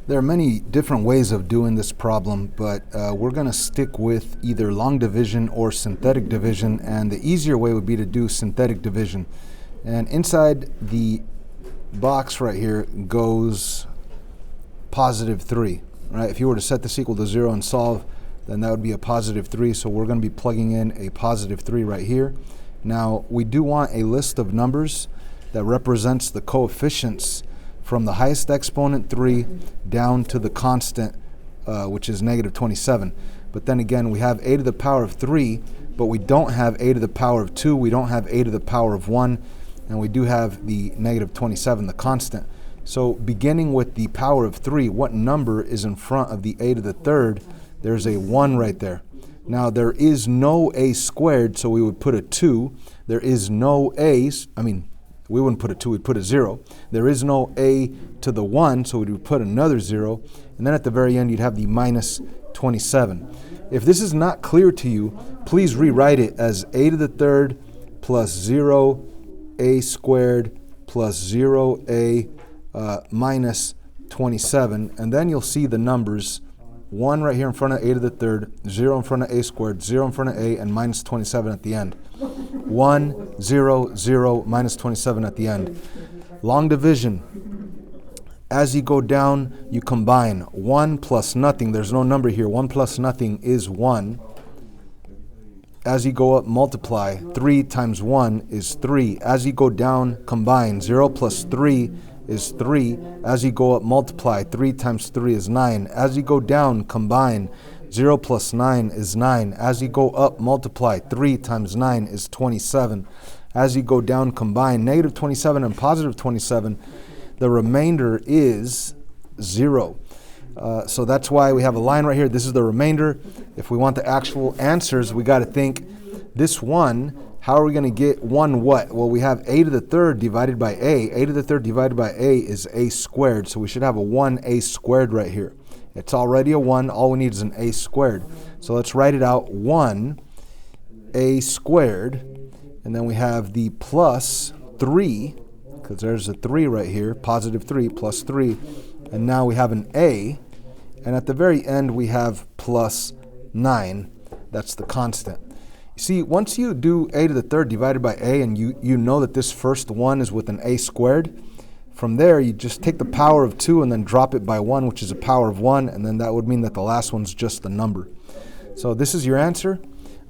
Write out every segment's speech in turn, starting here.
There are many different ways of doing this problem, but we're going to stick with either long division or synthetic division, and the easier way would be to do synthetic division. And inside the box right here goes positive 3, right? If you were to set this equal to 0 and solve, then that would be a positive 3, so we're going to be plugging in a positive 3 right here. Now, we do want a list of numbers that represents the coefficients from the highest exponent 3 down to the constant, which is negative 27. But then again, we have a to the power of 3, but we don't have a to the power of 2, we don't have a to the power of 1, and we do have the negative 27, the constant. So beginning with the power of 3, what number is in front of the a to the third? There's a 1 right there. Now there is no a squared, so we would put a 2. There is no we wouldn't put a 2, we'd put a 0. There is no a to the 1, so we would put another 0. And then at the very end, you'd have the minus 27. If this is not clear to you, please rewrite it as a to the third plus 0 a squared plus 0a minus 27. And then you'll see the numbers 1 right here in front of a to the third, 0 in front of a squared, 0 in front of a, and minus 27 at the end. 1, 0, 0, minus 27 at the end. Long division. As you go down, you combine 1 plus nothing. There's no number here. 1 plus nothing is 1. As you go up, multiply. 3 times 1 is 3. As you go down, combine. 0 plus 3 is 3. As you go up, multiply. 3 times 3 is 9. As you go down, combine. 0 plus 9 is 9. As you go up, multiply. 3 times 9 is 27. As you go down, combine. Negative 27 and positive 27. The remainder is 0. So that's why we have a line right here. This is the remainder. If we want the actual answers, we got to think this 1. How are we going to get 1 what? Well, we have a to the third divided by a. A to the third divided by a is a squared. So we should have a 1a squared right here. It's already a 1. All we need is an a squared. So let's write it out. 1a squared. And then we have the plus 3, because there's a 3 right here. Positive 3 plus 3. And now we have an a. And at the very end, we have plus 9. That's the constant. You see, once you do a to the third divided by a, and you know that this first 1 is with an a squared, from there you just take the power of 2 and then drop it by 1, which is a power of 1, and then that would mean that the last one's just the number. So this is your answer.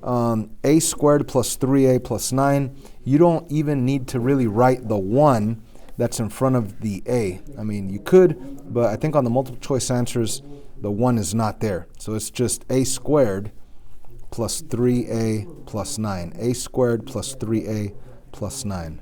A squared plus 3a plus 9. You don't even need to really write the 1 that's in front of the a. I mean, you could, but I think on the multiple choice answers, the 1 is not there. So it's just a squared plus 3a plus 9. A squared plus 3a plus 9.